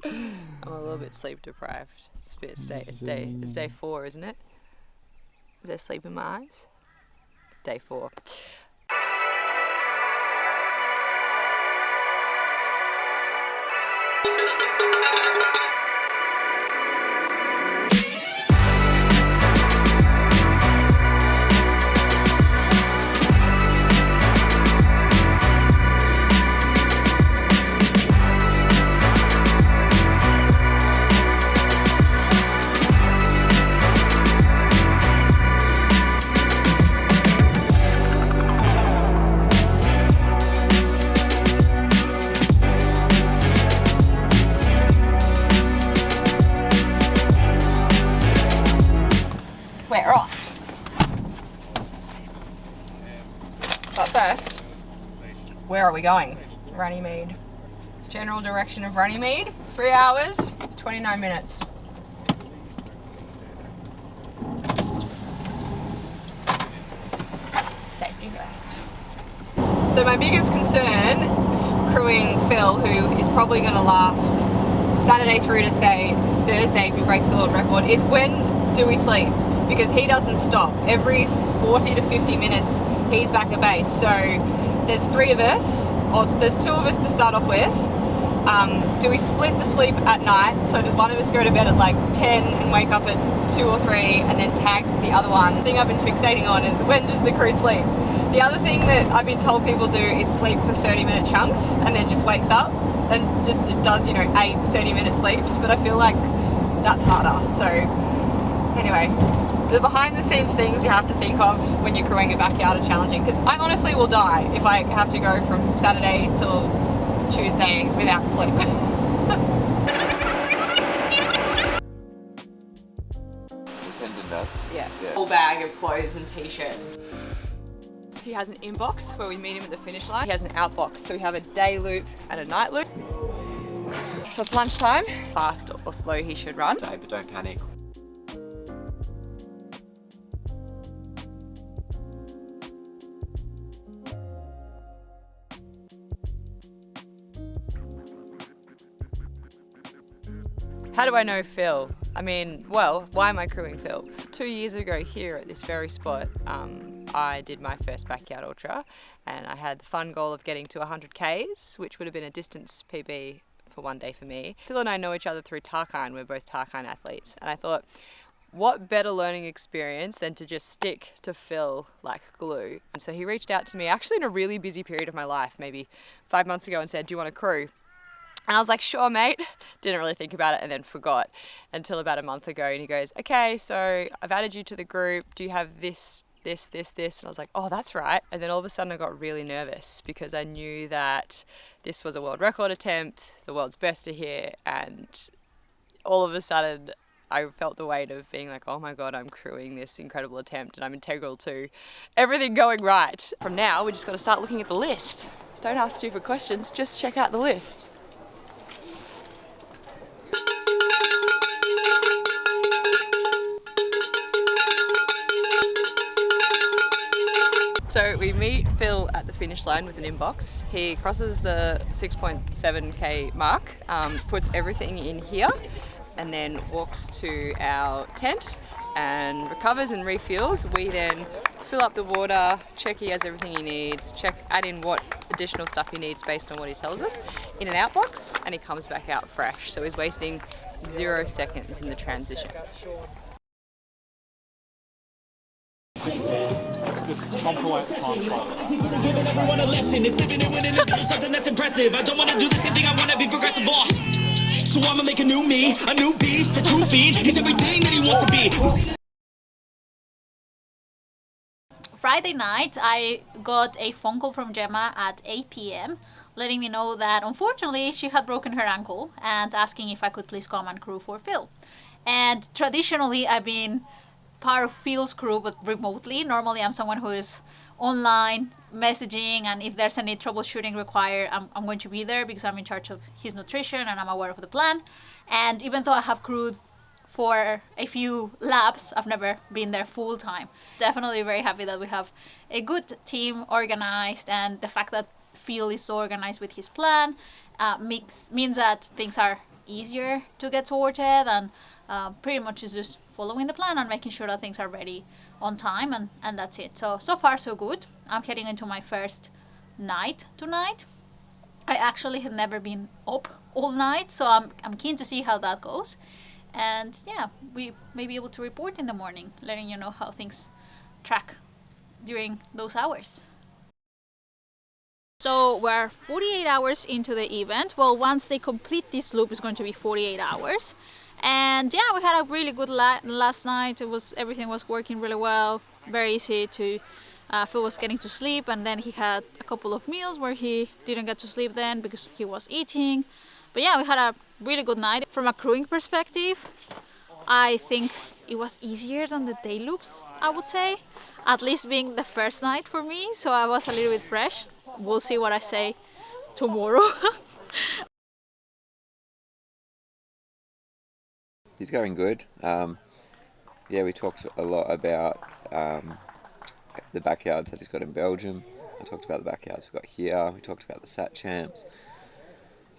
I'm a little bit sleep deprived. It's day 4, isn't it? Is there sleep in my eyes? Day 4. We're off. But first, where are we going? Runnymede. General direction of Runnymede, 3 hours, 29 minutes. Safety first. So my biggest concern, crewing Phil, who is probably going to last Saturday through to say Thursday if he breaks the world record, is when do we sleep? Because he doesn't stop. Every 40 to 50 minutes, he's back at base. So there's 3 of us, or there's 2 of us to start off with. Do we split the sleep at night? So does one of us go to bed at like 10 and wake up at 2 or 3 and then tags with the other one? The thing I've been fixating on is when does the crew sleep? The other thing that I've been told people do is sleep for 30-minute chunks and then just wakes up and just does, 8 30-minute sleeps. But I feel like that's harder. So anyway, the behind the scenes things you have to think of when you're crewing a backyard are challenging, because I honestly will die if I have to go from Saturday till Tuesday without sleep. Attendant does? Yeah. Whole bag of clothes and t-shirts. He has an inbox where we meet him at the finish line. He has an outbox, so we have a day loop and a night loop. So it's lunchtime. Fast or slow he should run. But don't panic. How do I know Phil? I mean, well, why am I crewing Phil? 2 years ago here at this very spot, I did my first backyard ultra, and I had the fun goal of getting to 100 Ks, which would have been a distance PB for one day for me. Phil and I know each other through Tarkine. We're both Tarkine athletes, and I thought, what better learning experience than to just stick to Phil like glue? And so he reached out to me actually in a really busy period of my life, maybe 5 months ago, and said, do you want to crew? And I was like, sure, mate. Didn't really think about it and then forgot until about a month ago. And he goes, okay, so I've added you to the group. Do you have this? And I was like, oh, that's right. And then all of a sudden I got really nervous because I knew that this was a world record attempt. The world's best are here. And all of a sudden I felt the weight of being like, oh my God, I'm crewing this incredible attempt and I'm integral to everything going right. From now, we just got to start looking at the list. Don't ask stupid questions, just check out the list. So we meet Phil at the finish line with an inbox. He crosses the 6.7k mark, puts everything in here, and then walks to our tent and recovers and refuels. We then fill up the water, check he has everything he needs, add in what additional stuff he needs based on what he tells us in an outbox, and he comes back out fresh. So he's wasting 0 seconds in the transition. Just compliment Giving everyone a lesson. It's living and winning and doing something that's impressive. I don't want to do the same thing. I want to be progressive. So I'ma make a new me, a new beast, a true fiend. He's everything that he wants to be. Friday night, I got a phone call from Gemma at 8 p.m. letting me know that unfortunately she had broken her ankle and asking if I could please come and crew for Phil. And traditionally, I've been part of Phil's crew, but remotely. Normally, I'm someone who is online messaging, and if there's any troubleshooting required, I'm going to be there because I'm in charge of his nutrition and I'm aware of the plan. And even though I have crewed for a few laps, I've never been there full time. Definitely very happy that we have a good team organized, and the fact that Phil is so organized with his plan means that things are easier to get sorted, and pretty much is just following the plan and making sure that things are ready on time, and that's it. So far so good. I'm heading into my first night tonight. I actually have never been up all night, so I'm keen to see how that goes. And yeah, we may be able to report in the morning, letting you know how things track during those hours. So we're 48 hours into the event. Well, once they complete this loop, it's going to be 48 hours. And yeah, we had a really good last night. Everything was working really well, very easy to Phil was getting to sleep, and then he had a couple of meals where he didn't get to sleep then because he was eating. But yeah, we had a really good night. From a crewing perspective, I think it was easier than the day loops, I would say. At least being the first night for me, so I was a little bit fresh. We'll see what I say tomorrow. He's going good. Yeah, we talked a lot about the backyards that he's got in Belgium. I talked about the backyards we've got here. We talked about the SAT champs.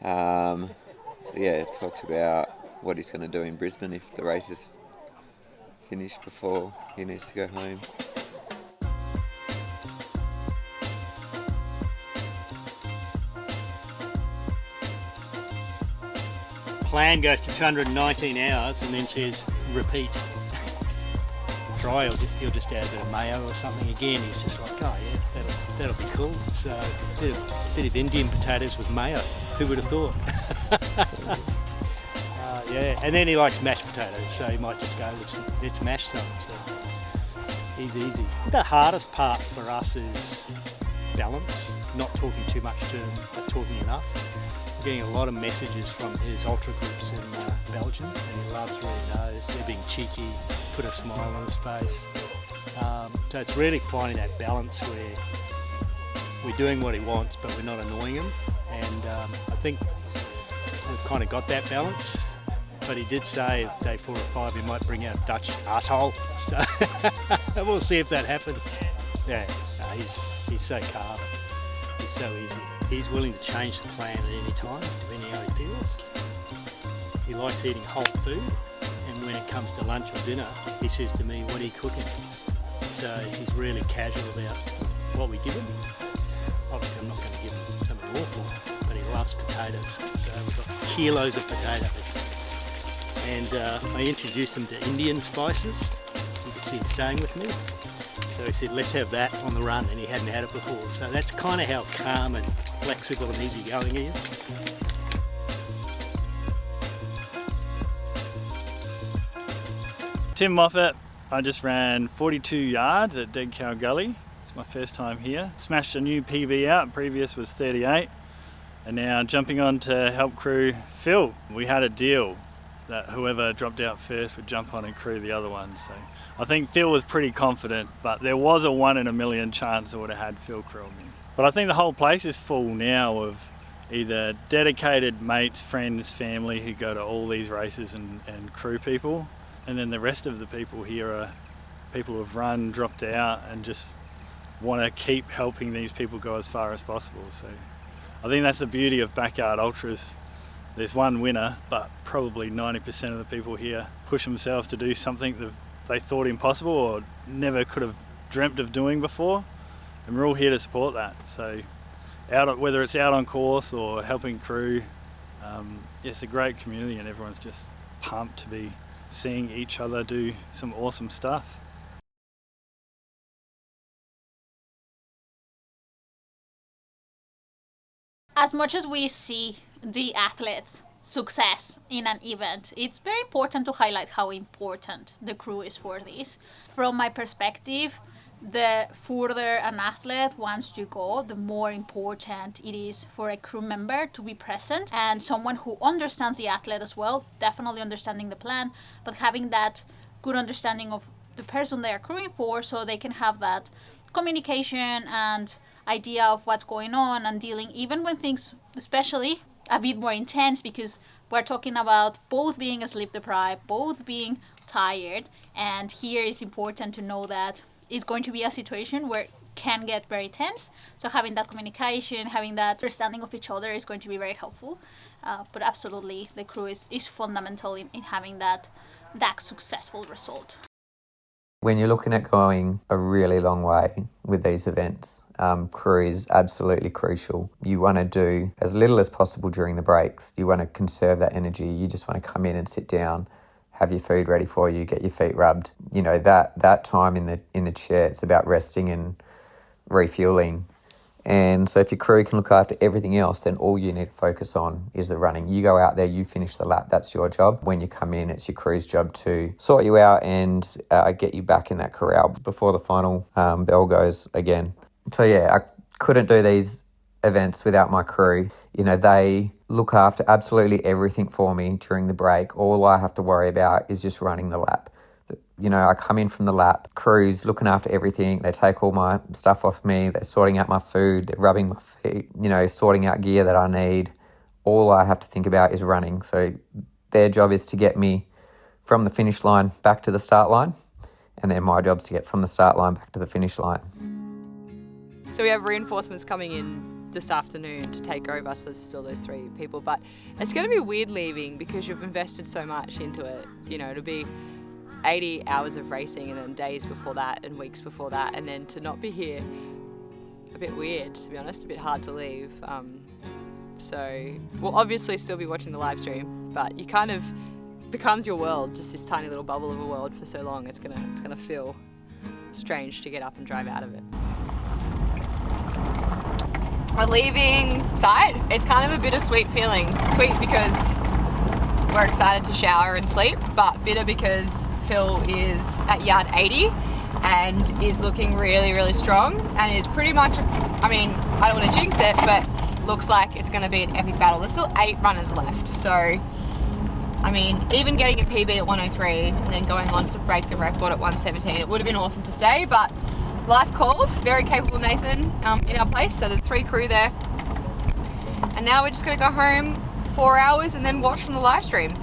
Yeah, talked about what he's going to do in Brisbane if the race is finished before he needs to go home. Plan goes to 219 hours and then says repeat. Try, he'll just add a bit of mayo or something again. He's just like, oh yeah, that'll be cool. So a bit of Indian potatoes with mayo. Who would have thought? Yeah, and then he likes mashed potatoes, so he might just go, let's mash some. So he's easy. The hardest part for us is balance, not talking too much to him, but talking enough. Getting a lot of messages from his ultra groups in Belgium, and he loves really knows. They're being cheeky, put a smile on his face. So it's really finding that balance where we're doing what he wants, but we're not annoying him. And I think we've kind of got that balance. But he did say day 4 or 5 he might bring out Dutch asshole. So we'll see if that happens. Yeah, no, he's so calm. He's so easy. He's willing to change the plan at any time, depending how he feels. He likes eating whole food, and when it comes to lunch or dinner, he says to me, what are you cooking? So he's really casual about what we give him. Obviously I'm not going to give him something awful, but he loves potatoes. So we've got kilos of potatoes. And I introduced him to Indian spices because he's staying with me. So he said, let's have that on the run, and he hadn't had it before. So that's kind of how calm and flexible and easygoing he is. Tim Moffat. I just ran 42 yards at Dead Cow Gully. It's my first time here. Smashed a new PB out, previous was 38. And now jumping on to help crew Phil. We had a deal that whoever dropped out first would jump on and crew the other one. So I think Phil was pretty confident, but there was a 1 in a million chance I would have had Phil crew me. But I think the whole place is full now of either dedicated mates, friends, family who go to all these races and crew people. And then the rest of the people here are people who've run, dropped out, and just want to keep helping these people go as far as possible. So I think that's the beauty of backyard ultras. There's one winner, but probably 90% of the people here push themselves to do something that they thought impossible or never could have dreamt of doing before. And we're all here to support that. So whether it's out on course or helping crew, it's a great community, and everyone's just pumped to be seeing each other do some awesome stuff. As much as we see the athletes' success in an event, it's very important to highlight how important the crew is for this. From my perspective, the further an athlete wants to go, the more important it is for a crew member to be present, and someone who understands the athlete as well, definitely understanding the plan, but having that good understanding of the person they are crewing for, so they can have that communication and idea of what's going on and dealing, even when things, especially a bit more intense, because we're talking about both being sleep deprived, both being tired, and here it's important to know that it's going to be a situation where can get very tense. So having that communication, having that understanding of each other is going to be very helpful. But absolutely, the crew is fundamental in having that successful result. When you're looking at going a really long way with these events, crew is absolutely crucial. You want to do as little as possible during the breaks. You want to conserve that energy. You just want to come in and sit down, have your food ready for you, get your feet rubbed. You know, that time in the chair, it's about resting and refueling. And so if your crew can look after everything else, then all you need to focus on is the running. You go out there, you finish the lap, that's your job. When you come in, it's your crew's job to sort you out and get you back in that corral before the final bell goes again. So yeah, I couldn't do these events without my crew. You know, they look after absolutely everything for me during the break. All I have to worry about is just running the lap. You know, I come in from the lap, crew's looking after everything. They take all my stuff off me. They're sorting out my food. They're rubbing my feet, you know, sorting out gear that I need. All I have to think about is running. So their job is to get me from the finish line back to the start line. And then my job is to get from the start line back to the finish line. So we have reinforcements coming in this afternoon to take over, so there's still those 3 people. But it's going to be weird leaving because you've invested so much into it. You know, it'll be 80 hours of racing and then days before that and weeks before that, and then to not be here, a bit weird, to be honest, a bit hard to leave. So we'll obviously still be watching the live stream, but you kind of becomes your world, just this tiny little bubble of a world for so long. It's gonna feel strange to get up and drive out of it. We're leaving site. It's kind of a bittersweet feeling. Sweet because we're excited to shower and sleep, but bitter because Phil is at yard 80 and is looking really, really strong and is pretty much, I mean, I don't want to jinx it, but looks like it's going to be an epic battle. There's still 8 runners left, so I mean, even getting a PB at 103 and then going on to break the record at 117, it would have been awesome to stay, but life calls. Very capable Nathan in our place, so there's 3 crew there. And now we're just going to go home 4 hours and then watch from the live stream.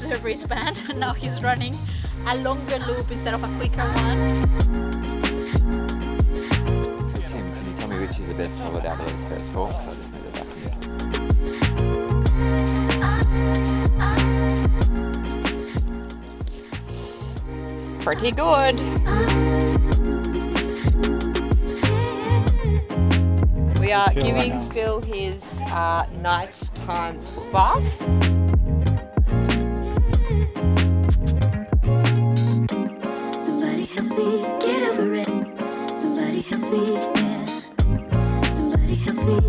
The wristband, and now he's running a longer loop instead of a quicker one. Tim, can you tell me which is the best holiday out of those first 4? I just need it back. Pretty good. We are giving Phil his nighttime bath.